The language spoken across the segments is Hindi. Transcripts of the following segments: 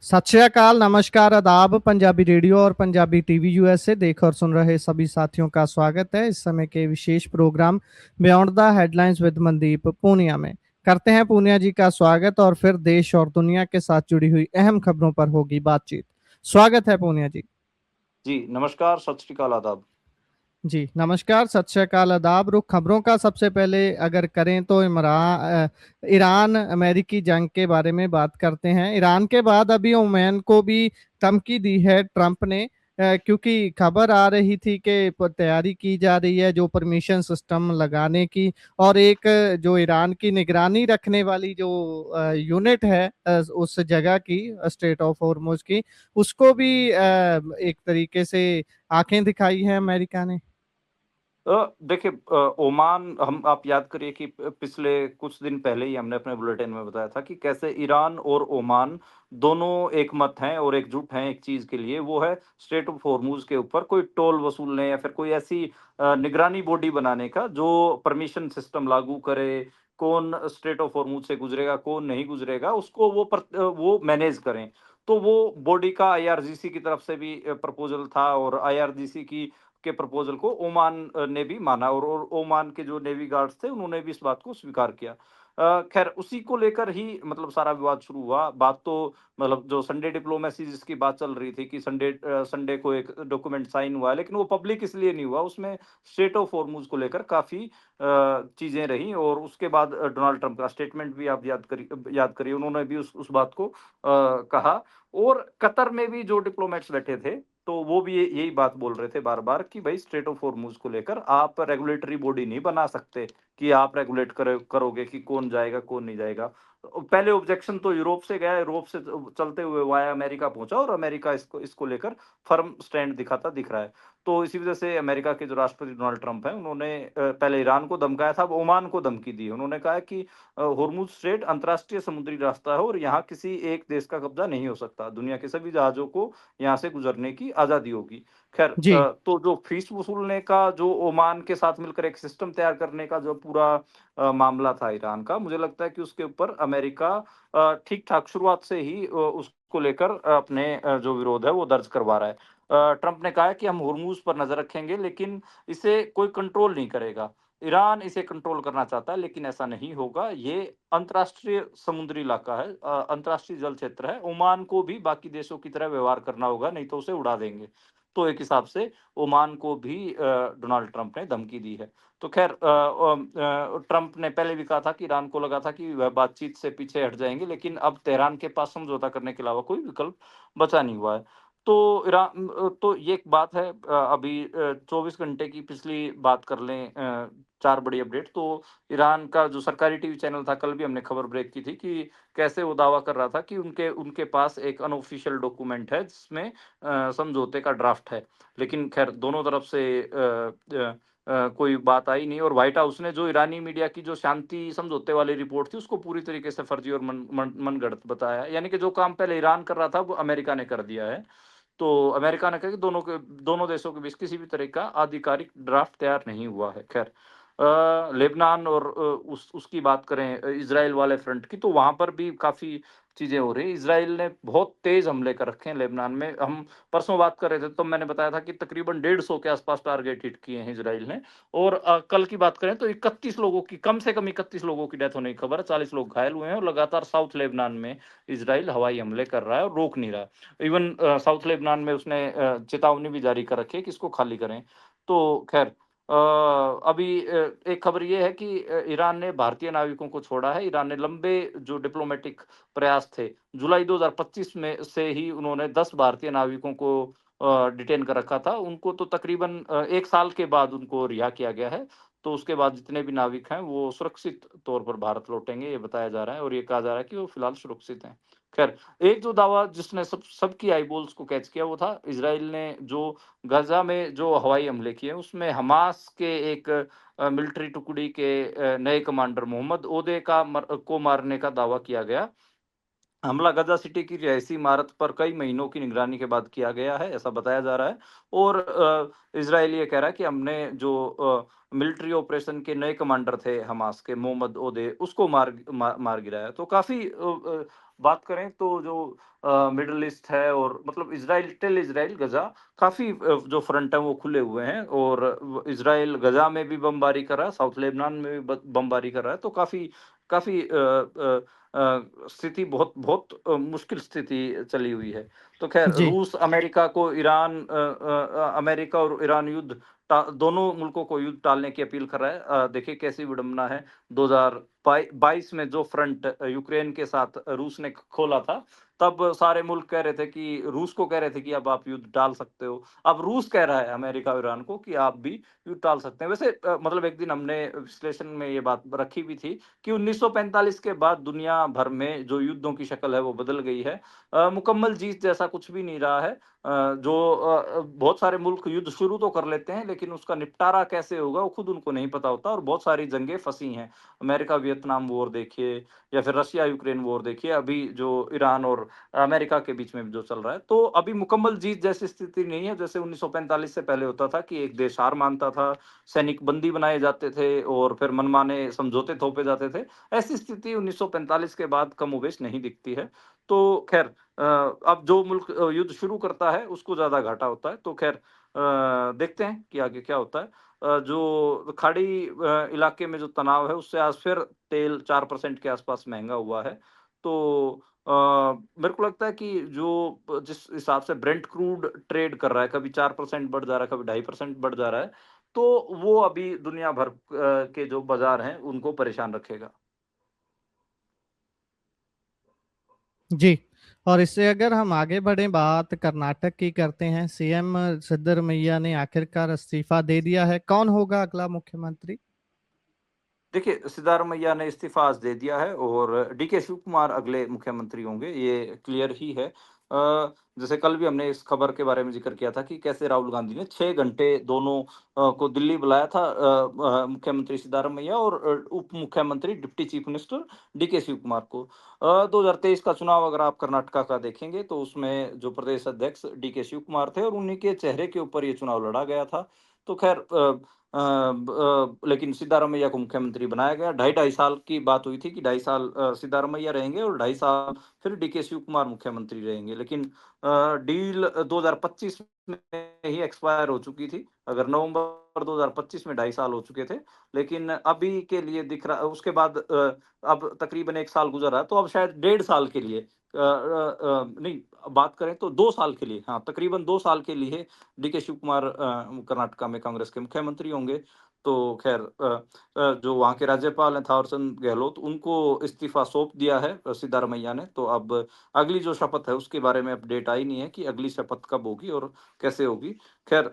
सत श्री अकाल, नमस्कार, आदाब। पंजाबी रेडियो और पंजाबी टीवी यूएसए देख और सुन रहे सभी साथियों का स्वागत है इस समय के विशेष programme beyond the headlines with Mandeep Punia में। करते हैं पूनिया जी का स्वागत और फिर देश और दुनिया के साथ जुड़ी हुई अहम खबरों पर होगी बातचीत। स्वागत है पूनिया जी। जी नमस्कार, सत श्री अकाल, आदाब। जी नमस्कार, सत श्री अकाल, आदाब। रुख खबरों का सबसे पहले अगर करें तो ईरान अमेरिकी जंग के बारे में बात करते हैं। ईरान के बाद अभी ओमान को भी धमकी दी है ट्रंप ने, क्योंकि खबर आ रही थी कि तैयारी की जा रही है जो परमिशन सिस्टम लगाने की, और एक जो ईरान की निगरानी रखने वाली जो यूनिट है उस जगह की, स्ट्रेट ऑफ हॉर्मुज की, उसको भी एक तरीके से आंखें दिखाई है अमेरिका ने। देखिए, ओमान, हम आप याद करिए कि पिछले कुछ दिन पहले ही हमने अपने बुलेटिन में बताया था कि कैसे ईरान और ओमान दोनों एक मत हैं और एकजुट हैं एक चीज के लिए, वो है स्ट्रेट ऑफ हॉर्मुज के ऊपर कोई टोल वसूलने या फिर कोई ऐसी निगरानी बॉडी बनाने का जो परमिशन सिस्टम लागू करे। कौन स्ट्रेट ऑफ हॉर्मुज से गुजरेगा, कौन नहीं गुजरेगा, उसको वो मैनेज करें। तो वो बॉडी का आईआरजीसी की तरफ से भी प्रपोजल था, और आईआरजीसी की के प्रपोजल को ओमान ने भी माना, और ओमान के जो नेवी गार्ड्स थे उन्होंने भी इस बात को स्वीकार किया। खैर, उसी को लेकर ही मतलब सारा विवाद शुरू हुआ। बात तो मतलब जो संडे डिप्लोमेसी जिसकी बात चल रही थी कि संडे को एक डॉक्यूमेंट साइन हुआ है, लेकिन वो पब्लिक इसलिए नहीं हुआ। उसमें स्ट्रेट ऑफ हॉर्मुज को लेकर काफी चीजें रही, और उसके बाद डोनाल्ड ट्रंप का स्टेटमेंट भी आप याद करिए, उन्होंने भी उस बात को कहा। और कतर में भी जो डिप्लोमेट्स बैठे थे, तो वो भी यही बात बोल रहे थे बार बार कि भाई स्ट्रेट ऑफ हॉर्मुज को लेकर आप रेगुलेटरी बॉडी नहीं बना सकते कि आप रेगुलेट करोगे कि कौन जाएगा कौन नहीं जाएगा। पहले ऑब्जेक्शन तो यूरोप से गया, यूरोप से चलते हुए वाया अमेरिका पहुंचा, और अमेरिका इसको इसको लेकर फर्म स्टैंड दिखाता दिख रहा है। तो इसी वजह से अमेरिका के जो राष्ट्रपति डोनाल्ड ट्रंप हैं, उन्होंने पहले ईरान को धमकाया था, अब ओमान को धमकी दी। उन्होंने कहा है कि हॉर्मुज स्ट्रेट अंतर्राष्ट्रीय समुद्री रास्ता है और यहाँ किसी एक देश का कब्जा नहीं हो सकता, दुनिया के सभी जहाजों को यहाँ से गुजरने की आजादी होगी। खैर, जी। तो जो फीस वसूलने का, जो ओमान के साथ मिलकर एक सिस्टम तैयार करने का जो पूरा मामला था ईरान का, मुझे लगता है कि उसके ऊपर अमेरिका ठीक ठाक शुरुआत से ही उसको लेकर अपने जो विरोध है वो दर्ज करवा रहा है। ट्रंप ने कहा है कि हम हुर्मुज पर नजर रखेंगे, लेकिन इसे कोई कंट्रोल नहीं करेगा। ईरान इसे कंट्रोल करना चाहता है, लेकिन ऐसा नहीं होगा। ये अंतर्राष्ट्रीय समुद्री इलाका है, अंतर्राष्ट्रीय जल क्षेत्र है। ओमान को भी बाकी देशों की तरह व्यवहार करना होगा, नहीं तो उसे उड़ा देंगे। तो एक हिसाब से ओमान को भी डोनाल्ड ट्रंप ने धमकी दी है। तो खैर, ट्रंप ने पहले भी कहा था कि ईरान को लगा था कि वह बातचीत से पीछे हट जाएंगे, लेकिन अब तेहरान के पास समझौता करने के अलावा कोई विकल्प बचा नहीं हुआ है। तो तो ये एक बात है। अभी 24 घंटे की पिछली बात कर लें, 4 बड़ी अपडेट। तो ईरान का जो सरकारी टीवी चैनल था, कल भी हमने खबर ब्रेक की थी कि कैसे वो दावा कर रहा था कि उनके उनके पास एक अनऑफिशियल डॉक्यूमेंट है जिसमें समझौते का ड्राफ्ट है। लेकिन खैर, दोनों तरफ से कोई बात आई नहीं, और व्हाइट हाउस ने जो ईरानी मीडिया की जो शांति समझौते वाली रिपोर्ट थी उसको पूरी तरीके से फर्जी और मनगढ़ंत बताया। यानी कि जो काम पहले ईरान कर रहा था वो अमेरिका ने कर दिया है। तो अमेरिका ने कहा कि दोनों देशों के बीच किसी भी तरह का आधिकारिक ड्राफ्ट तैयार नहीं हुआ है। खैर, लेबनान और उसकी बात करें, इजराइल वाले फ्रंट की, तो वहां पर भी काफी चीजें हो रही है। इजराइल ने बहुत तेज हमले कर रखे हैं लेबनान में। हम परसों बात कर रहे थे तो मैंने बताया था कि तकरीबन 150 के आसपास टारगेट हिट किए हैं इजराइल ने। और कल की बात करें तो 31 लोगों की, कम से कम 31 लोगों की डेथ होने की खबर है, 40 लोग घायल हुए हैं, और लगातार साउथ लेबनान में इजराइल हवाई हमले कर रहा है और रोक नहीं रहा। इवन साउथ लेबनान में उसने चेतावनी भी जारी कर रखी है कि इसको खाली करें। तो खैर, अभी एक खबर ये है कि ईरान ने भारतीय नाविकों को छोड़ा है। ईरान ने लंबे जो डिप्लोमेटिक प्रयास थे, जुलाई 2025 में से ही उन्होंने 10 भारतीय नाविकों को डिटेन कर रखा था। उनको तो तकरीबन 1 साल के बाद उनको रिहा किया गया है। तो उसके बाद जितने भी नाविक हैं वो सुरक्षित तौर पर भारत लौटेंगे, ये बताया जा रहा है, और ये कहा जा रहा है कि वो फिलहाल सुरक्षित हैं। खैर, एक जो दावा जिसने सबकी आईबॉल्स को कैच किया वो था इजराइल ने जो गाजा में जो हवाई हमले किए, उसमें हमास के एक मिलिट्री टुकड़ी के नए कमांडर मोहम्मद ओदे को मारने का दावा किया गया। हमला गाजा सिटी की रिहायशी इमारत पर कई महीनों की निगरानी के बाद किया गया है, ऐसा बताया जा रहा है। और इजराइल ये कह रहा है कि हमने जो मिलिट्री ऑपरेशन के नए कमांडर थे हमास के, मोहम्मद ओदे, उसको मार गिराया। तो काफी बात करें तो जो मिडल ईस्ट है और मतलब इज़राइल टिल इज़राइल गज़ा काफ़ी जो फ्रंट है वो खुले हुए हैं और व इज़राइल गज़ा में भी बमबारी कर रहा है, साउथ लेबनान में भी ब बमबारी कर रहा है, तो काफ़ी काफ़ी स्थिति बहुत बहुत मुश्किल स्थिति चली हुई है। तो ख़ैर जी, रूस अमेरिका को अमेरिका और ईरान युद्ध दोनों मुल्कों को युद्ध टालने की अपील कर रहा है। देखिए कैसी विडंबना है, 2022 में जो फ्रंट यूक्रेन के साथ रूस ने खोला था, तब सारे मुल्क कह रहे थे कि रूस को कह रहे थे कि अब आप युद्ध टाल सकते हो। अब रूस कह रहा है अमेरिका और ईरान को कि आप भी युद्ध टाल सकते हैं। वैसे मतलब एक दिन हमने विश्लेषण में ये बात रखी भी थी कि 1945 के बाद दुनिया भर में जो युद्धों की शक्ल है वो बदल गई है। मुकम्मल जीत जैसा कुछ भी नहीं रहा है। बहुत सारे मुल्क युद्ध शुरू तो कर लेते हैं, लेकिन उसका निपटारा कैसे होगा वो खुद उनको नहीं पता होता और बहुत सारी जंगें फँसी हैं। अमेरिका-वियतनाम वॉर देखिए या फिर रशिया-यूक्रेन वॉर देखिए, अभी जो ईरान और अमेरिका के बीच में जो चल रहा है। तो अभी मुकम्मल जीत जैसी स्थिति नहीं है, जैसे 1945 से पहले होता था कि एक देश हार मानता था, सैनिक बंदी बनाए जाते थे और फिर मनमाने समझौते थोपे जाते थे। ऐसी स्थिति 1945 के बाद कमोबेश नहीं दिखती है। तो ख़ैर अब जो मुल्क युद्ध शुरू करता है, उसको ज़्यादा घाटा होता है। तो ख़ैर देखते हैं कि आगे क्या होता है। जो खाड़ी इलाके में जो तनाव है, उससे आज फिर तेल 4% के आसपास महँगा हुआ है। तो अ, मेरे को लगता है कि जो जिस हिसाब से ब्रेंट क्रूड ट्रेड कर रहा है, कभी 4% बढ़ जा रहा है, कभी 2.5% बढ़ जा रहा है, तो वो अभी दुनिया भर के जो बाज़ार हैं, उनको परेशान रखेगा। जी। और इससे अगर हम आगे बढ़ें, बात कर्नाटक की करते हैं। सीएम सिद्धरमैया ने आखिरकार इस्तीफा दे दिया है। कौन होगा अगला मुख्यमंत्री? देखिए, सिद्धारमैया ने इस्तीफ़ा आज दे दिया है और डीके शिव कुमार अगले मुख्यमंत्री होंगे, ये क्लियर ही है। जैसे कल भी हमने इस खबर के बारे में ज़िक्र किया था कि कैसे राहुल गांधी ने 6 घंटे दोनों को दिल्ली बुलाया था, मुख्यमंत्री सिद्धारमैया और उप मुख्यमंत्री deputy chief minister DK Shivakumar को। 2023 का चुनाव अगर आप कर्नाटका का देखेंगे, तो उसमें जो प्रदेश अध्यक्ष डीके शिव कुमार थे और उन्हीं के चेहरे के ऊपर ये चुनाव लड़ा गया था। तो ख़ैर लेकिन सिद्धारमैया को मुख्यमंत्री बनाया गया। ढाई ढाई साल की बात हुई थी कि 2.5 साल सिद्धारमैया रहेंगे और 2.5 साल फिर डीके शिव कुमार मुख्यमंत्री रहेंगे। लेकिन डील 2025 में ही एक्सपायर हो चुकी थी। अगर नवंबर 2025 में 2.5 साल हो चुके थे। लेकिन अभी के लिए दिख रहा उसके बाद अब तकरीबन 1 साल गुज़र रहा है, तो अब शायद 1.5 साल के लिए नहीं, बात करें तो 2 साल के लिए, हाँ, तकरीबन 2 साल के लिए डीके शिव कुमार कर्नाटका में कांग्रेस के मुख्यमंत्री होंगे। तो ख़ैर जो वहाँ के राज्यपाल हैं थावरचंद गहलोत, उनको इस्तीफ़ा सौंप दिया है सिद्धारमैया ने। तो अब अगली जो शपथ है उसके बारे में अपडेट आई नहीं है कि अगली शपथ कब होगी और कैसे होगी। ख़ैर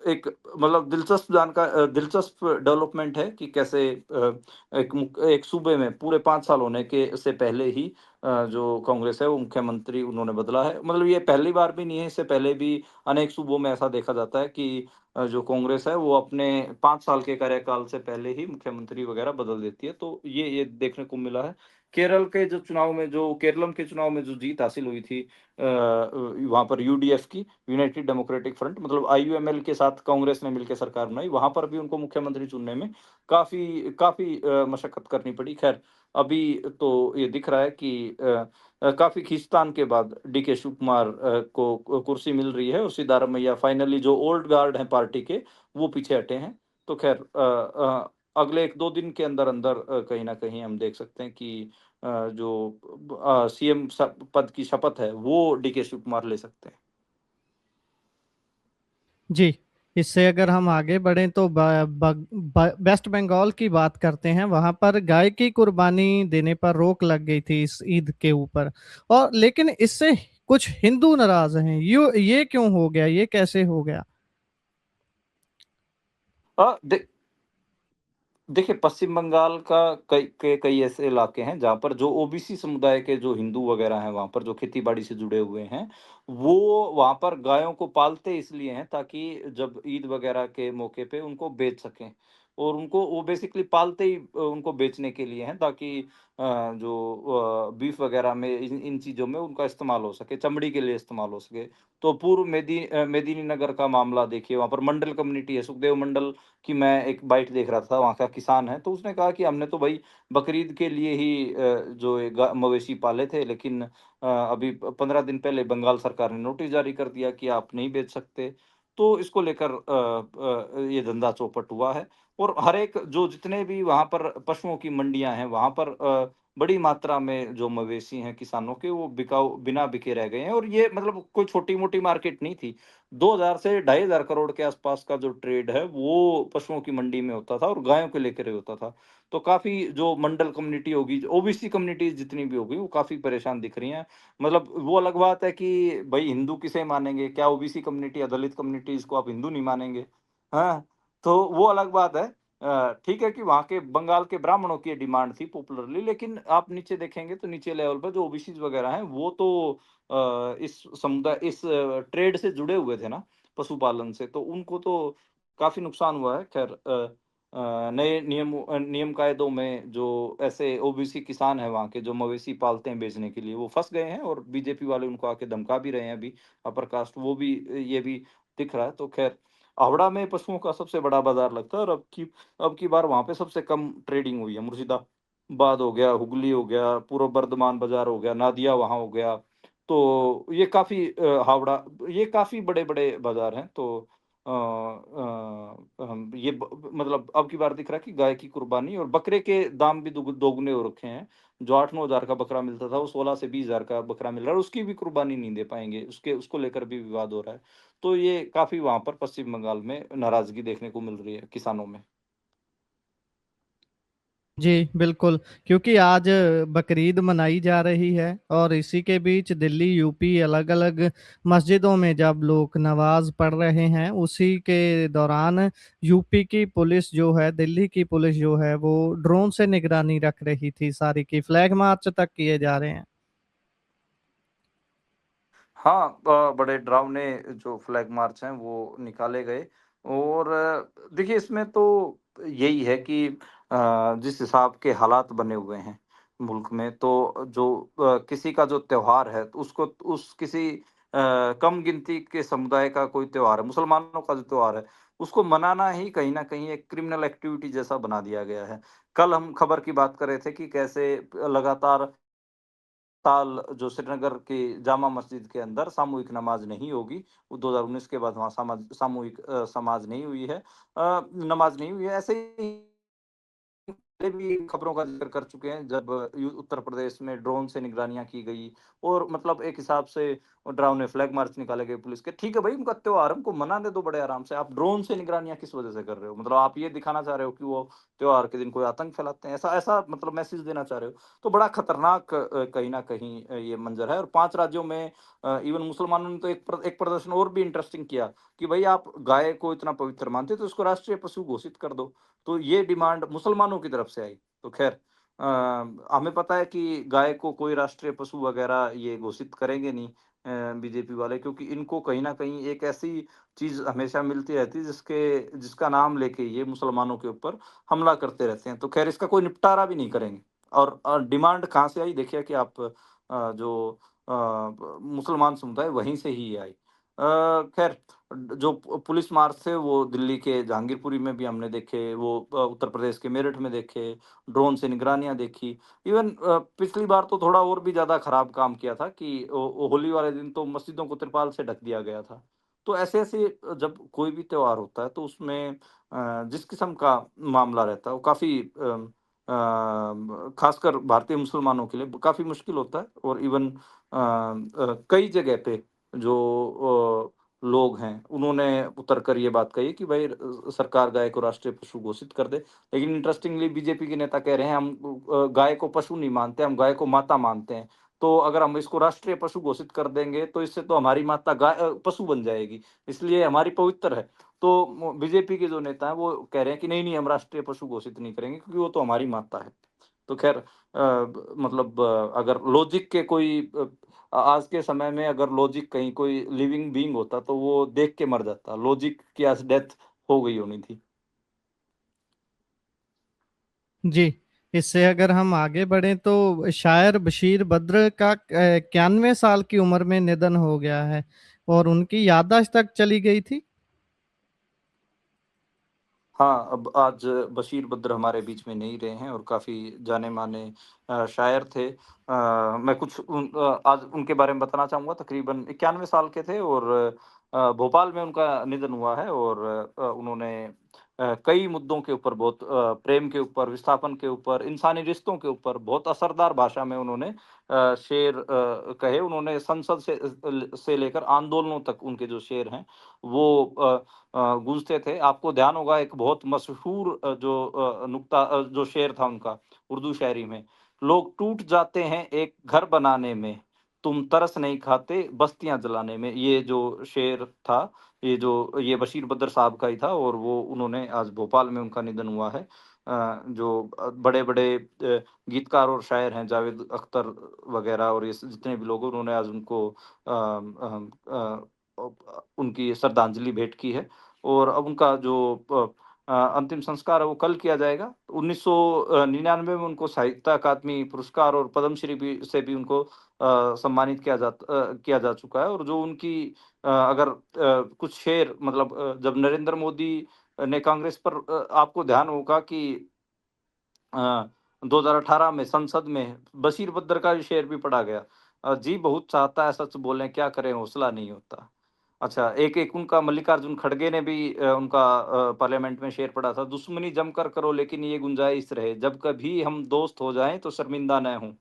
एक मतलब दिलचस्प डेवलपमेंट है कि कैसे एक सूबे में पूरे 5 साल होने के से पहले ही जो कांग्रेस है वो मुख्यमंत्री उन्होंने बदला है। मतलब ये पहली बार भी नहीं है, इससे पहले भी अनेक सूबों में ऐसा देखा जाता है कि जो कांग्रेस है वो अपने 5 साल के कार्यकाल से पहले ही मुख्यमंत्री वगैरह बदल देती है। तो ये देखने को मिला है। केरलम के चुनाव में जो जीत हासिल हुई थी वहाँ पर यूडीएफ की, यूनाइटेड डेमोक्रेटिक फ्रंट, मतलब आईयूएमएल के साथ कांग्रेस ने मिलकर सरकार बनाई। वहाँ पर भी उनको मुख्यमंत्री चुनने में काफ़ी काफ़ी मशक्कत करनी पड़ी। ख़ैर अभी तो ये दिख रहा है कि काफ़ी खींचतान के बाद डीके शिव कुमार को कुर्सी मिल रही है और सिद्धारमैया फाइनली, जो ओल्ड गार्ड हैं पार्टी के, वो पीछे हटे हैं। तो ख़ैर अगले 1-2 दिन के अंदर-अंदर कहीं न कहीं हम देख सकते हैं कि जो सीएम पद की शपथ है, वो डीके शिव कुमार ले सकते हैं। जी। इससे अगर हम आगे बढ़ें तो वेस्ट बंगाल की बात करते हैं। वहां पर गाय की कुर्बानी देने पर रोक लग गई थी इस ईद के ऊपर, और लेकिन इससे कुछ हिंदू नाराज हैं। ये क्यों हो गया? ये कैसे हो गया? अ, दे देखिए, पश्चिम बंगाल का कई ऐसे इलाके हैं जहाँ पर जो ओबीसी समुदाय के जो हिंदू वगैरह हैं, वहाँ पर जो खेती-बाड़ी से जुड़े हुए हैं, वो वहाँ पर गायों को पालते इसलिए हैं ताकि जब ईद वगैरह के मौके पे उनको बेच सकें। और उनको वो बेसिकली पालते ही उनको बेचने के लिए हैं, ताकि जो बीफ वगैरह में इन इन चीज़ों में उनका इस्तेमाल हो सके, चमड़ी के लिए इस्तेमाल हो सके। तो पूर्व मेदिनीनगर का मामला देखिए, वहाँ पर मंडल कम्युनिटी है, सुखदेव मंडल की मैं एक बाइट देख रहा था, वहाँ का किसान है, तो उसने कहा कि हमने तो भई बकरीद के लिए ही जो ये गा मवेशी पाले थे, लेकिन अभी 15 दिन पहले बंगाल सरकार ने नोटिस जारी कर दिया कि आप नहीं बेच सकते। तो इसको लेकर ये धंधा चौपट हुआ है, और हर एक जो जितने भी वहाँ पर पशुओं की मंडियाँ हैं, वहाँ पर बड़ी मात्रा में जो मवेशी हैं किसानों के, वो बिकाऊ बिना बिके रह गए हैं, और ये मतलब कोई छोटी-मोटी मार्केट नहीं थी। 2000 से 2500 करोड़ के आसपास का जो ट्रेड है, वो पशुओं की मंडी में होता था और गायों को लेकर ही होता था। तो काफ़ी जो मंडल कम्युनिटी होगी, ओबीसी कम्युनिटीज़ जितनी भी होगी, वो काफ़ी परेशान दिख रही हैं। मतलब वो अलग बात है कि भई हिंदू किसे मानेंगे? क्या ओबीसी कम्युनिटी या दलित कम्युनिटीज़ को आप हिंदू नहीं मानेंगे? हाँ, तो वो अलग बात है। ठीक है कि वहाँ के बंगाल के ब्राह्मणों की ये डिमांड थी पॉपुलरली, लेकिन आप नीचे देखेंगे तो नीचे लेवल पे जो ओबीसीज़ वगैरह हैं, वो तो इस ट्रेड से जुड़े हुए थे ना, पशुपालन से, तो उनको तो काफ़ी नुकसान हुआ है। ख़ैर नए नियम कायदों में जो ऐसे ओबीसी किसान हैं वहाँ के, जो मवेशी पालते हैं बेचने के लिए, वो फँस गए हैं, और बीजेपी वाले उनको आके धमका भी रहे हैं अभी, अपर कास्ट, वो भी ये भी दिख रहा है। तो ख़ैर हावड़ा में पशुओं का सबसे बड़ा बाज़ार लगता है, और अब की बार वहाँ पे सबसे कम ट्रेडिंग हुई है। मुर्शिदाबाद हो गया, हुगली हो गया, पूर्व बर्धमान बाज़ार हो गया, नादिया वहाँ हो गया। तो ये काफ़ी हावड़ा, ये काफ़ी बड़े-बड़े बाज़ार हैं। तो ये मतलब अब की बार दिख रहा है कि गाय की कुर्बानी और बकरे के दाम भी दोगुने हो रखे हैं। जो 8-9 हज़ार का बकरा मिलता था, वो 16 से 20 हज़ार का बकरा मिल रहा है, और उसकी भी कुर्बानी नहीं दे पाएँगे। उसको लेकर भी विवाद हो रहा है। तो ये काफ़ी वहाँ पर पश्चिम बंगाल में नाराज़गी देखने को मिल रही है किसानों में। जी, बिल्कुल, क्योंकि आज बकरीद मनाई जा रही है और इसी के बीच दिल्ली, यूपी अलग-अलग मस्जिदों में जब लोग नमाज़ पढ़ रहे हैं, उसी के दौरान यूपी की पुलिस जो है, दिल्ली की पुलिस जो है, वो ड्रोन से निगरानी रख रही थी सारी की, फ्लैग मार्च तक किए जा रहे हैं। हाँ, बड़े डरावने जो फ्लैग मार्च हैं वो निकाले गए, और देखिए इसमें तो यही है कि जिस हिसाब के हालात बने हुए हैं मुल्क में, तो जो किसी का जो त्योहार है, तो उसको उस किसी कम गिनती के समुदाय का कोई त्योहार है, मुसलमानों का जो त्योहार है, उसको मनाना ही कहीं न कहीं एक क्रिमिनल एक्टिविटी जैसा बना दिया गया है। कल हम खबर की बात कर रहे थे कि कैसे लगातार साल जो श्रीनगर की जामा मस्जिद के अंदर सामूहिक नमाज़ नहीं होगी। वो 2019 के बाद वहाँ सामूहिक समाज नहीं हुई है, नमाज़ नहीं हुई है। ऐसे ही पहले भी खबरों का ज़िक्र कर चुके हैं, जब उत्तर प्रदेश में ड्रोन से निगरानियाँ की गई, और मतलब एक हिसाब से डरावने फ्लैग मार्च निकाले गए पुलिस के। ठीक है भाई, उनका त्योहार है, उनको मनाने दो बड़े आराम से। आप ड्रोन से निगरानियाँ किस वजह से कर रहे हो? मतलब आप ये दिखाना चाह रहे हो कि वो त्योहार के दिन कोई आतंक फैलाते हैं, ऐसा ऐसा मतलब मैसेज देना चाह रहे हो? तो बड़ा खतरनाक कहीं न कहीं ये मंज़र है, और 5 राज्यों में इवन मुसलमानों ने तो एक प्रदर्शन और भी इंटरेस्टिंग किया कि भई आप गाय को इतना पवित्र मानते हो, तो इसको राष्ट्रीय पशु घोषित कर दो। तो ये डिमांड मुसलमानों की तरफ से आई। तो ख़ैर हमें पता है कि गाय को कोई राष्ट्रीय पशु वग़ैरह ये घोषित करेंगे नहीं बीजेपी वाले, क्योंकि इनको कहीं न कहीं एक ऐसी चीज़ हमेशा मिलती रहती है जिसका नाम लेके ये मुसलमानों के ऊपर हमला करते रहते हैं। तो ख़ैर इसका कोई निपटारा भी नहीं करेंगे, और डिमांड कहाँ से आई देखिए कि आप जो मुसलमान समुदाय वहीं से ही आई। ख़ैर जो पुलिस मार्च थे वो दिल्ली के जहांगीरपुरी में भी हमने देखे, वो उत्तर प्रदेश के मेरठ में देखे, ड्रोन से निगरानियाँ देखी। इवन पिछली बार तो थोड़ा और भी ज़्यादा खराब काम किया था कि होली वाले दिन तो मस्जिदों को तिरपाल से ढक दिया गया था। तो ऐसे-ऐसे जब कोई भी त्योहार होता है, तो उसमें जिस किस्म का मामला रहता है वो काफ़ी ख़ासकर भारतीय मुसलमानों के लिए काफ़ी मुश्किल होता है, और इवन कई जगह पे जो लोग हैं, उन्होंने उतर कर ये बात कही कि भाई सरकार गाय को राष्ट्रीय पशु घोषित कर दे। लेकिन इंटरेस्टिंगली बीजेपी के नेता कह रहे हैं, हम गाय को पशु नहीं मानते, हम गाय को माता मानते हैं। तो अगर हम इसको राष्ट्रीय पशु घोषित कर देंगे, तो इससे तो हमारी माता पशु बन जाएगी, इसलिए हमारी पवित्र है। तो बीजेपी के जो नेता हैं, वो कह रहे हैं कि नहीं-नहीं, हम राष्ट्रीय पशु घोषित नहीं करेंगे, क्योंकि वो तो हमारी माता है। तो ख़ैर मतलब अगर लॉजिक के कोई आज के समय में अगर लॉजिक कहीं कोई लिविंग बीइंग होता, तो वो देख के मर जाता। लॉजिक की आज डेथ हो गई होनी थी। जी, इससे अगर हम आगे बढ़ें तो शायर बशीर बद्र का 91 साल की उम्र में निधन हो गया है और उनकी याददाश्त तक चली गई थी। हाँ, अब आज बशीर बद्र हमारे बीच में नहीं रहे हैं और काफ़ी जाने-माने शायर थे। मैं कुछ आज उनके बारे में बताना चाहूँगा। तकरीबन 91 साल के थे और भोपाल में उनका निधन हुआ है और उन्होंने कई मुद्दों के ऊपर बहुत प्रेम के ऊपर, विस्थापन के ऊपर, इंसानी रिश्तों के ऊपर बहुत असरदार भाषा में उन्होंने शेर कहे। उन्होंने संसद से लेकर आंदोलनों तक उनके जो शेर हैं, वो गूँजते थे। आपको ध्यान होगा एक बहुत मशहूर जो शेर था उनका उर्दू शायरी में, लोग टूट जाते हैं एक घर बनाने में, तुम तरस नहीं खाते बस्तियाँ जलाने में। ये जो शेर था, ये बशीर बद्र साहब का ही था और वो उन्होंने आज भोपाल में उनका निधन हुआ है। जो बड़े-बड़े गीतकार और शायर हैं, जावेद अख्तर वग़ैरह और ये जितने भी लोग हैं, उन्होंने आज उनको उनकी श्रद्धांजलि भेंट की है और अब उनका जो अंतिम संस्कार है वो कल किया जाएगा। 1999 में उनको साहित्य अकादमी पुरस्कार और पद्मश्री भी से भी उनको सम्मानित किया जा चुका है और जो उनकी अगर कुछ शेर मतलब जब नरेंद्र मोदी ने कांग्रेस पर आपको ध्यान होगा कि 2018 में संसद में बशीर बद्र का भी शेर भी पढ़ा गया। जी बहुत चाहता है सच बोलें क्या करें हौसला नहीं होता। अच्छा एक उनका मल्लिकार्जुन खड़गे ने भी उनका पार्लियामेंट में शेर पढ़ा था, दुश्मनी जमकर करो लेकिन ये गुंजाइश रहे, जब कभी हम दोस्त हो जाएँ तो शर्मिंदा न हों।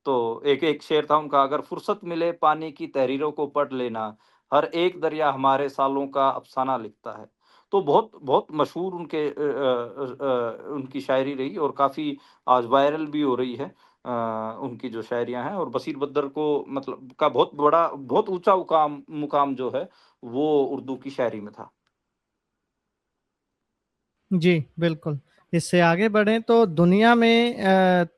तो एक एक शेर था उनका, अगर फुर्सत मिले पानी की तहरीरों को पढ़ लेना, हर एक दरिया हमारे सालों का अफ़साना लिखता है। तो बहुत बहुत मशहूर उनकी शायरी रही और काफ़ी आज वायरल भी हो रही है। उनकी जो शायरियाँ हैं और बशीर बद्र को मतलब का बहुत ऊँचा मुकाम जो है, वो उर्दू की शायरी में था। जी, बिल्कुल। इससे आगे बढ़ें तो दुनिया में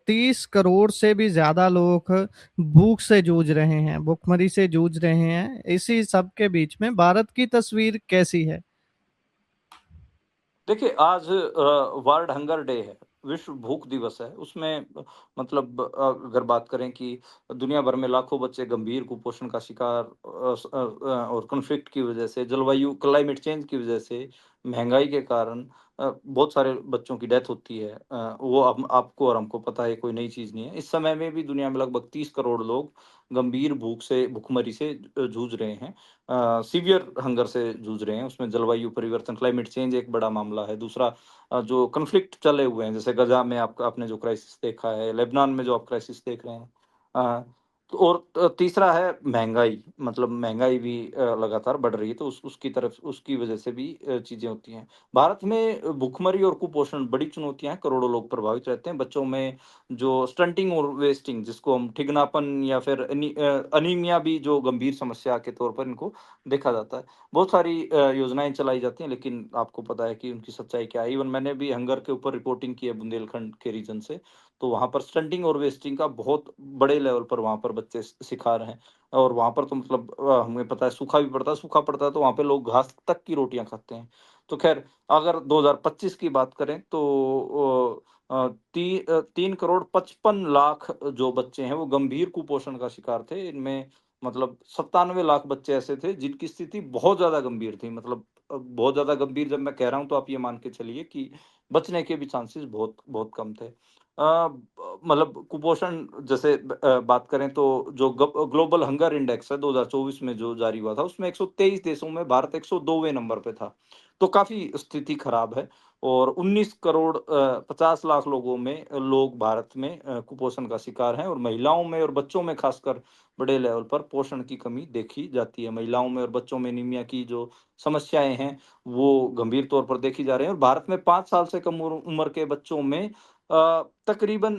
30 करोड़ से भी ज़्यादा लोग भूख से जूझ रहे हैं, भुखमरी से जूझ रहे हैं। इसी सब के बीच में भारत की तस्वीर कैसी है? देखिए, आज वर्ल्ड हंगर डे है, विश्व भूख दिवस है। उसमें मतलब अगर बात करें कि दुनिया भर में लाखों बच्चे गंभीर कुपोषण का शिकार और कॉन्फ्लिक्ट की वजह से, जलवायु क्लाइमेट चेंज की वजह से, महँगाई के कारण बहुत सारे बच्चों की डेथ होती है। वो अब आपको और हमको पता है, कोई नई चीज़ नहीं है। इस समय में भी दुनिया में लगभग 30 करोड़ लोग गंभीर भूखमरी से जूझ रहे हैं। सीवियर हंगर से जूझ रहे हैं। उसमें जलवायु परिवर्तन, क्लाइमेट चेंज एक बड़ा मामला है। दूसरा जो कॉन्फ्लिक्ट चले हुए हैं, जैसे गज़ा में आपने जो क्राइसिस देखा है, लेबनान में जो आप क्राइसिस देख रहे हैं। अ, तो और तीसरा है महँगाई, मतलब महँगाई भी लगातार बढ़ रही है, तो उसकी वजह से भी चीज़ें होती हैं। भारत में भुखमरी और कुपोषण बड़ी चुनौतियाँ हैं, करोड़ों लोग प्रभावित रहते हैं। बच्चों में जो स्टंटिंग और वेस्टिंग जिसको हम ठिगनापन या फिर अनीमिया भी जो गंभीर समस्या के तौर पर इनको देखा जाता है। बहुत सारी योजनाएँ चलाई जाती हैं, लेकिन आपको पता है कि उनकी सच्चाई क्या है। इवन मैंने भी हंगर के ऊपर रिपोर्टिंग की है बुंदेलखंड के रीजन से, तो वहाँ पर स्टंटिंग और वेस्टिंग का बहुत बड़े लेवल पर वहाँ पर बच्चे शिकार हैं और वहाँ पर तो मतलब हमें पता है सूखा भी पड़ता है, सूखा पड़ता है तो वहाँ पे लोग घास तक की रोटियाँ खाते हैं। तो ख़ैर अगर 2025 की बात करें तो 3 करोड़ 55 लाख जो बच्चे हैं वो गंभीर कुपोषण का शिकार थे। इनमें मतलब 97 लाख बच्चे ऐसे थे जिनकी स्थिति बहुत ज़्यादा गंभीर थी। मतलब बहुत ज़्यादा गंभीर जब मैं कह रहा हूँ तो आप ये मान के चलिए कि बचने के भी चांसेस बहुत बहुत कम थे। मतलब कुपोषण जैसे बात करें तो जो ग्लोबल हंगर इंडेक्स है 2024 में जो जारी हुआ था उसमें 123 देशों में भारत 102वें नंबर पे था। तो काफ़ी स्थिति खराब है और 19 करोड़ 50 लाख लोग भारत में कुपोषण का शिकार हैं और महिलाओं में और बच्चों में खासकर बड़े लेवल पर पोषण की कमी देखी जाती है। महिलाओं में और बच्चों में एनीमिया की जो समस्याएँ हैं, वो गंभीर तौर पर देखी जा रही हैं और भारत में 5 साल से कम उम्र के बच्चों में तकरीबन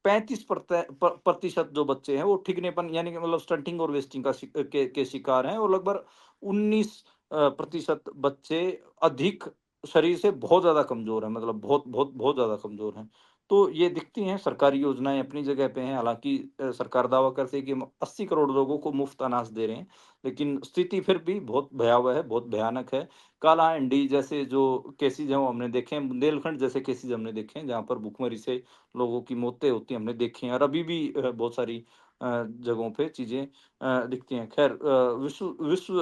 35 प्रतिशत जो बच्चे हैं, वो ठिगनेपन यानी कि मतलब स्टंटिंग और वेस्टिंग के शिकार हैं और लगभग 19 प्रतिशत बच्चे अधिक शरीर से बहुत ज़्यादा कमज़ोर हैं, मतलब बहुत ज़्यादा कमज़ोर हैं। तो ये दिखती हैं सरकारी योजनाएँ अपनी जगह पे हैं, हालाँकि सरकार दावा करती है कि हम 80 करोड़ लोगों को मुफ्त अनाज दे रहे हैं, लेकिन स्थिति फिर भी बहुत भयावह है, बहुत भयानक है। काला-आंधी जैसे जो केसेज़ हैं वो हमने देखे हैं, बुंदेलखंड जैसे केसेज़ हमने देखे हैं, जहाँ पर भुखमरी से लोगों की मौतें होती हैं, हमने देखी हैं और अभी भी बहुत सारी जगहों पे चीज़ें दिखती हैं। ख़ैर विश्व विश्व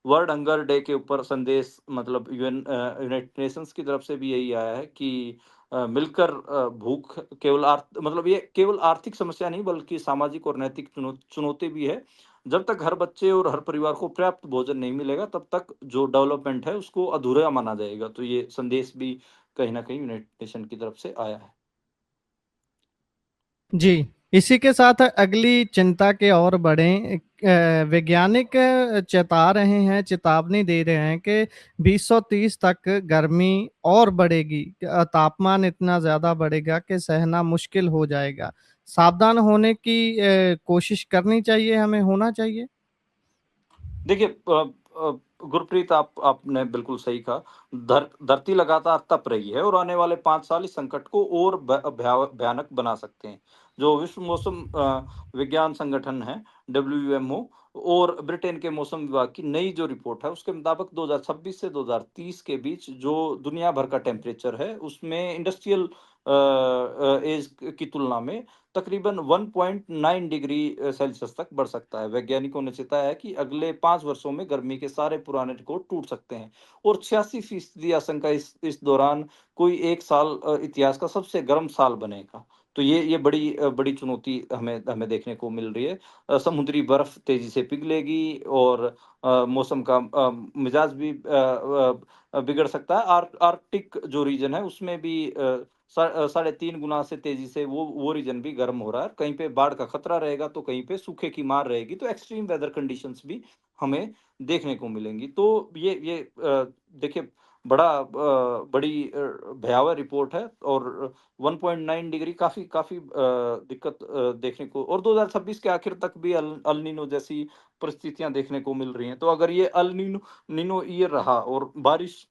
वर्ल्ड हंगर डे के ऊपर संदेश मतलब यूनाइटेड नेशंस की तरफ से भी यही आया है कि मिलकर भूख केवल मतलब ये केवल आर्थिक समस्या नहीं बल्कि सामाजिक और नैतिक चुनौती भी है। जब तक हर बच्चे और हर परिवार को पर्याप्त भोजन नहीं मिलेगा तब तक जो डेवलपमेंट है उसको अधूरा माना जाएगा। तो ये संदेश भी कहीं न कहीं यूनाइटेड नेशन की तरफ से आया है। जी, इसी के साथ अगली चिंता की ओर बढ़ें। वैज्ञानिक चेता रहे हैं, चेतावनी दे रहे हैं कि 2030 तक गर्मी और बढ़ेगी। तापमान इतना ज़्यादा बढ़ेगा कि सहना मुश्किल हो जाएगा। सावधान होने की कोशिश करनी चाहिए, हमें होना चाहिए? देखिए गुरप्रीत आपने बिल्कुल सही कहा। धरती लगातार तप रही है और आने वाले 5 साल इस संकट को और भयानक बना सकते हैं। जो विश्व मौसम विज्ञान संगठन है डब्ल्यूएमओ और ब्रिटेन के मौसम विभाग की नई जो रिपोर्ट है उसके मुताबिक 2026 से 2030 के बीच जो दुनिया भर का टेम्परेचर है उसमें इंडस्ट्रियल एज की तुलना में तकरीबन 1.9 डिग्री सेल्सियस तक बढ़ सकता है। वैज्ञानिकों ने चेताया है कि अगले 5 वर्षों में गर्मी के सारे पुराने रिकॉर्ड टूट सकते हैं और 86% आशंका इस दौरान कोई एक साल इतिहास का सबसे गर्म साल बनेगा। तो ये बड़ी चुनौती हमें हमें देखने को मिल रही है। समुद्री बर्फ तेज़ी से पिघलेगी और मौसम का मिजाज भी बिगड़ सकता है। आर्कटिक जो रीजन है उसमें भी साढ़े 3 गुना से तेज़ी से वो रीजन भी गर्म हो रहा है। कहीं पे बाढ़ का खतरा रहेगा, तो कहीं पे सूखे की मार रहेगी, तो एक्सट्रीम वेदर कंडीशंस भी हमें देखने को मिलेंगी। तो ये देखिए बड़ी भयावह रिपोर्ट है और 1.9 डिग्री काफ़ी काफ़ी दिक्कत देखने को और 2026 के आखिर तक भी अल नीनो जैसी परिस्थितियाँ देखने को मिल रही हैं। तो अगर ये अल नीनो नीनो ईयर रहा और बारिश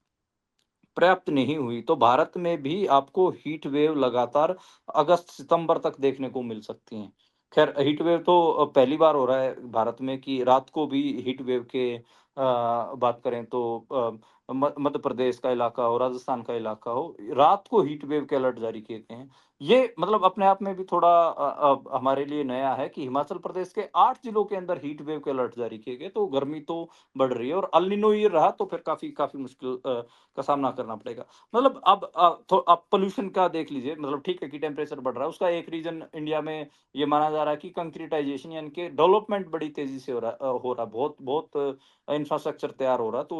पर्याप्त नहीं हुई, तो भारत में भी आपको हीट वेव लगातार अगस्त-सितंबर तक देखने को मिल सकती हैं। ख़ैर हीट वेव तो पहली बार हो रहा है भारत में कि रात को भी हीट वेव के बात करें तो मध्य प्रदेश का इलाका हो, राजस्थान का इलाका हो, रात को हीट वेव के अलर्ट जारी किए गए हैं। ये मतलब अपने आप में भी थोड़ा हमारे लिए नया है कि हिमाचल प्रदेश के 8 जिलों के अंदर हीट वेव के अलर्ट जारी किए गए, तो गर्मी तो बढ़ रही है और एल निनो ईयर रहा तो फिर काफ़ी काफ़ी मुश्किल का सामना करना पड़ेगा। मतलब अब पॉल्यूशन का देख लीजिए मतलब ठीक है कि टेम्परेचर बढ़ रहा है, उसका एक रीज़न इंडिया में ये माना जा रहा है कि कंक्रीटाइज़ेशन यानी कि डेवलपमेंट बड़ी तेज़ी से हो रहा है। बहुत बहुत इंफ्रास्ट्रक्चर तैयार हो रहा है, तो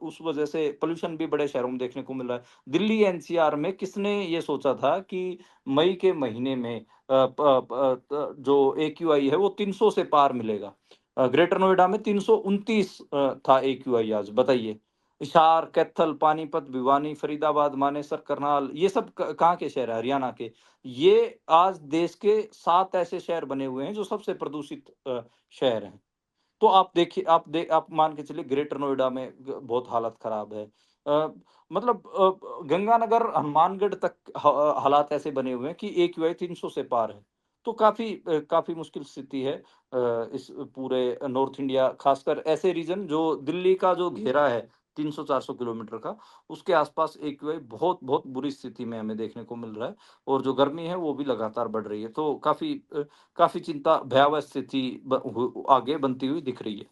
उस वजह से पॉल्यूशन भी बड़े शहरों में देखने को मिल रहा है। दिल्ली एनसीआर में किसने ये सोचा था कि मई के महीने में जो एक्यूआई है वो 300 से पार मिलेगा। ग्रेटर नोएडा में 329 था एक्यूआई आज बताइए। हिसार, कैथल, पानीपत, भिवानी, फरीदाबाद, मानेसर, करनाल ये सब कहाँ के शहर हैं? हरियाणा के। ये आज देश के 7 ऐसे शहर बने हुए हैं जो सबसे प्रदूषित शहर हैं। तो आप देखिए आप मान के चलिए ग्रेटर नोएडा में बहुत हालत खराब है। मतलब गंगानगर, हनुमानगढ़ तक हालात ऐसे बने हुए हैं कि एक्यूआई 300 से पार है। तो काफ़ी मुश्किल स्थिति है इस पूरे नॉर्थ इंडिया खासकर ऐसे रीजन जो दिल्ली का जो घेरा है 300-400 किलोमीटर का, उसके आसपास एक्यूआई बहुत बहुत बुरी स्थिति में हमें देखने को मिल रहा है और जो गर्मी है वो भी लगातार बढ़ रही है। तो काफ़ी चिंता भयावह स्थिति आगे बनती हुई दिख रही है।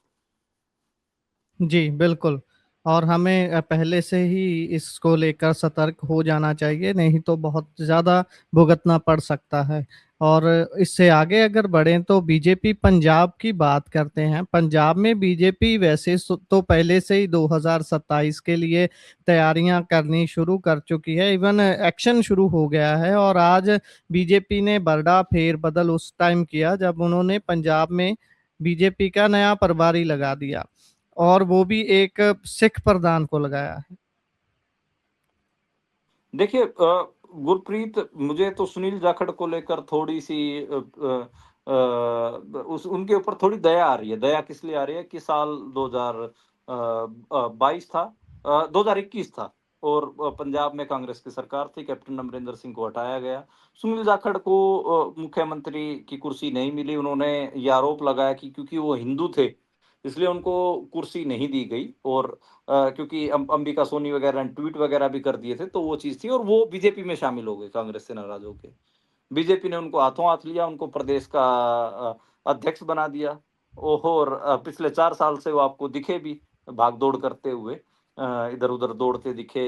जी, बिल्कुल। और हमें पहले से ही इसको लेकर सतर्क हो जाना चाहिए, नहीं तो बहुत ज़्यादा भुगतना पड़ सकता है। और इससे आगे अगर बढ़ें तो बीजेपी पंजाब की बात करते हैं। पंजाब में बीजेपी वैसे तो पहले से ही 2027 के लिए तैयारियां करनी शुरू कर चुकी है, इवन एक्शन शुरू हो गया है। और आज बीजेपी ने बड़ा फेरबदल उस टाइम किया जब उन्होंने पंजाब में बीजेपी का नया प्रभारी लगा दिया। और वो भी एक सिख प्रधान को लगाया है। देखिए गुरप्रीत मुझे तो सुनील जाखड़ को लेकर थोड़ी-सी उस उनके ऊपर थोड़ी दया आ रही है। दया किस लिए आ रही है कि साल 2022 था 2021 था और पंजाब में कांग्रेस की सरकार थी, कैप्टन अमरिंदर सिंह को हटाया गया। सुनील जाखड़ को मुख्यमंत्री की कुर्सी नहीं मिली। उन्होंने ये आरोप लगाया कि क्योंकि वो हिंदू थे, इसलिए उनको कुर्सी नहीं दी गई। और क्योंकि अंबिका सोनी वगैरह ने ट्वीट वगैरह भी कर दिए थे, तो वो चीज़ थी और वो बीजेपी में शामिल हो गए कांग्रेस से नाराज़ होके। बीजेपी ने उनको हाथों हाथ लिया, उनको प्रदेश का अध्यक्ष बना दिया। और पिछले 4 साल से वो आपको दिखे भी भाग-दौड़ करते हुए, इधर-उधर दौड़ते दिखे,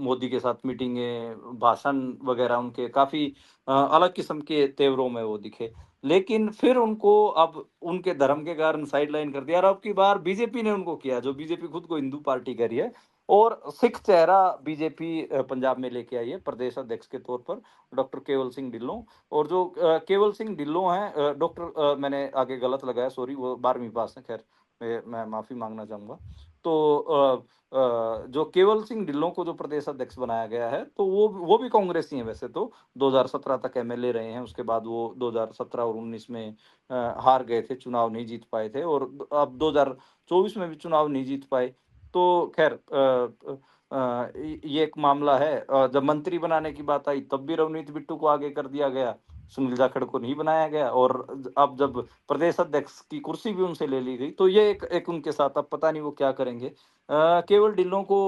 मोदी के साथ मीटिंगें, भाषण वगैरह उनके काफ़ी अलग किस्म के तेवरों में वो दिखे। लेकिन फिर उनको अब उनके धर्म के कारण साइडलाइन कर दिया और अब की बार बीजेपी ने उनको किया, जो बीजेपी खुद को हिंदू पार्टी कह रही है। और सिख चेहरा बीजेपी पंजाब में लेके आई है प्रदेश अध्यक्ष के तौर पर, डॉक्टर केवल सिंह ढिल्लों। और जो केवल सिंह ढिल्लों हैं, मैंने आगे गलत लगाया, सॉरी, वो 12वीं पास हैं, खैर मैं माफ़ी माँगना चाहूँगा। तो जो केवल सिंह ढिल्लों को जो प्रदेश अध्यक्ष बनाया गया है, तो वो भी कांग्रेसी हैं वैसे तो। 2017 तक एमएलए रहे हैं, उसके बाद वो 2017 और 19 में हार गए थे, चुनाव नहीं जीत पाए थे और अब 2024 में भी चुनाव नहीं जीत पाए। तो खैर ये एक मामला है। जब मंत्री बनाने की बात आई तब भी रवनीत बिट्टू को आगे कर दिया गया, सुनील जाखड़ को नहीं बनाया गया। और अब जब प्रदेश अध्यक्ष की कुर्सी भी उनसे ले ली गई, तो ये एक उनके साथ अब पता नहीं वो क्या करेंगे। केवल ढिल्लों को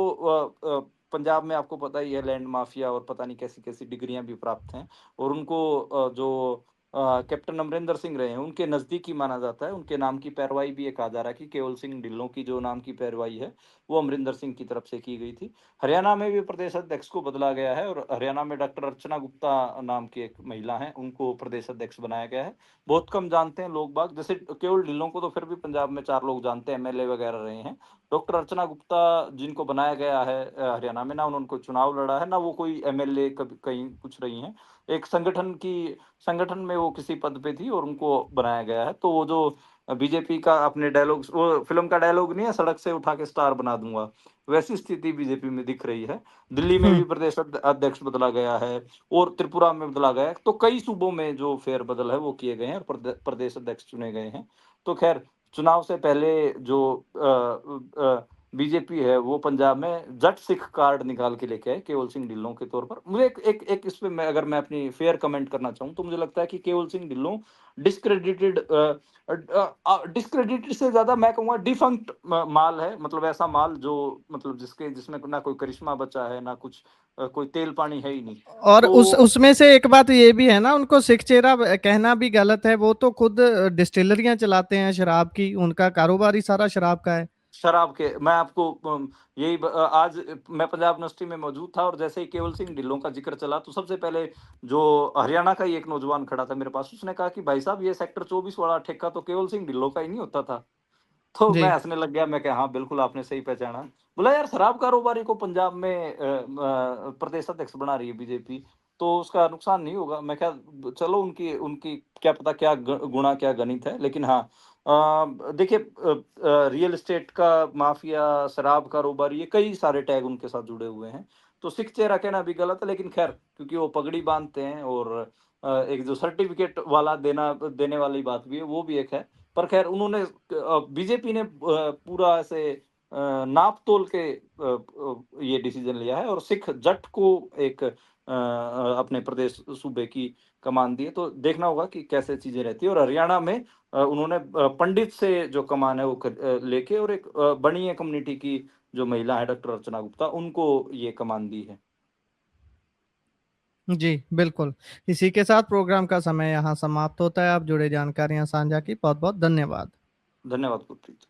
पंजाब में आपको पता ही है, लैंड माफिया और पता नहीं कैसी-कैसी डिग्रियाँ भी प्राप्त हैं। और उनको जो कैप्टन अमरिंदर सिंह रहे हैं, उनके नज़दीकी माना जाता है। उनके नाम की पैरवाई भी ये कहा जा रहा है कि केवल सिंह ढिल्लों की जो नाम की पैरवाई है, वो अमरिंदर सिंह की तरफ से की गई थी। हरियाणा में भी प्रदेश अध्यक्ष को बदला गया है और हरियाणा में डॉक्टर अर्चना गुप्ता नाम की एक महिला हैं, उनको प्रदेश अध्यक्ष बनाया गया है। बहुत कम जानते हैं लोग बाग, जैसे केवल ढिल्लों को तो फिर भी पंजाब में 4 लोग जानते हैं, एमएलए वगैरह रहे हैं। डॉक्टर अर्चना गुप्ता जिनको बनाया गया है हरियाणा में, ना उन्होंने कोई चुनाव लड़ा है, ना वो कोई एमएलए कभी कहीं कुछ रही हैं। एक संगठन में वो किसी पद पे थी और उनको बनाया गया है। तो वो जो बीजेपी का अपने डायलॉग्स, वो फ़िल्म का डायलॉग नहीं है, सड़क से उठा के स्टार बना दूँगा, वैसी स्थिति बीजेपी में दिख रही है। दिल्ली में हुँ। भी प्रदेश अध्यक्ष बदला गया है और त्रिपुरा में बदला गया है। तो कई सूबों में जो फेर-बदल है वो किए गए हैं और प्रदेश अध्यक्ष चुने गए हैं। तो ख़ैर, चुनाव से पहले जो बीजेपी है वो पंजाब में जट सिख कार्ड निकाल के लेके आए केवल सिंह ढिल्लों के तौर पर। मुझे एक इस पे मैं अपनी फेयर कमेंट करना चाहूँ, तो मुझे लगता है कि केवल सिंह ढिल्लों डिस्क्रेडिटेड डिस्क्रेडिटेड से ज़्यादा मैं कहूँगा डिफंक्ट माल है। मतलब ऐसा माल जो, मतलब जिसमें ना कोई करिश्मा बचा है, ना कुछ कोई तेल-पानी है ही नहीं। और उस तो उसमें से एक बात ये भी है ना, उनको सिख चेहरा कहना भी गलत है। वो तो खुद डिस्टिलरियाँ चलाते हैं शराब की, उनका कारोबार ही सारा शराब का है। शराब के, मैं आपको आज मैं पंजाब यूनिवर्सिटी में मौजूद था और जैसे ही केवल सिंह ढिल्लों का ज़िक्र चला, तो सबसे पहले जो हरियाणा का ही एक नौजवान खड़ा था मेरे पास, उसने कहा कि भाई साहब, ये सेक्टर 24 वाला ठेका तो केवल सिंह ढिल्लों का ही नहीं होता था। तो मैं जी। हँसने लग गया, मैं कहा हाँ, बिल्कुल आपने सही पहचाना। बोला यार, शराब कारोबारी को पंजाब में प्रदेश अध्यक्ष बना रही है बीजेपी, तो उसका नुकसान नहीं होगा। मैं क्या, चलो उनकी उनकी क्या पता क्या गुणा क्या गणित है। लेकिन हाँ, देखिए, रियल एस्टेट का माफिया, शराब कारोबारी, ये कई सारे टैग उनके साथ जुड़े हुए हैं। तो सिख चेहरा कहना भी गलत है, लेकिन खैर, क्योंकि वो पगड़ी बांधते हैं और एक जो सर्टिफिकेट वाला देने वाली बात भी है, वो भी एक है। पर खैर, उन्होंने बीजेपी ने पूरा ऐसे नाप-तोल के ये डिसीजन लिया है और सिख जट को एक अपने प्रदेश सूबे की कमान दी है। तो देखना होगा कि कैसे चीज़ें रहती हैं। और हरियाणा में उन्होंने पंडित से जो कमान है वो लेके और एक बनिया कम्युनिटी की जो महिला है डॉक्टर अर्चना गुप्ता, उनको ये कमान दी है। जी, बिल्कुल। इसी के साथ प्रोग्राम का समय यहाँ समाप्त होता है। आप जुड़े जानकारियाँ साझा की, बहुत-बहुत धन्यवाद। धन्यवाद गुरप्रीत।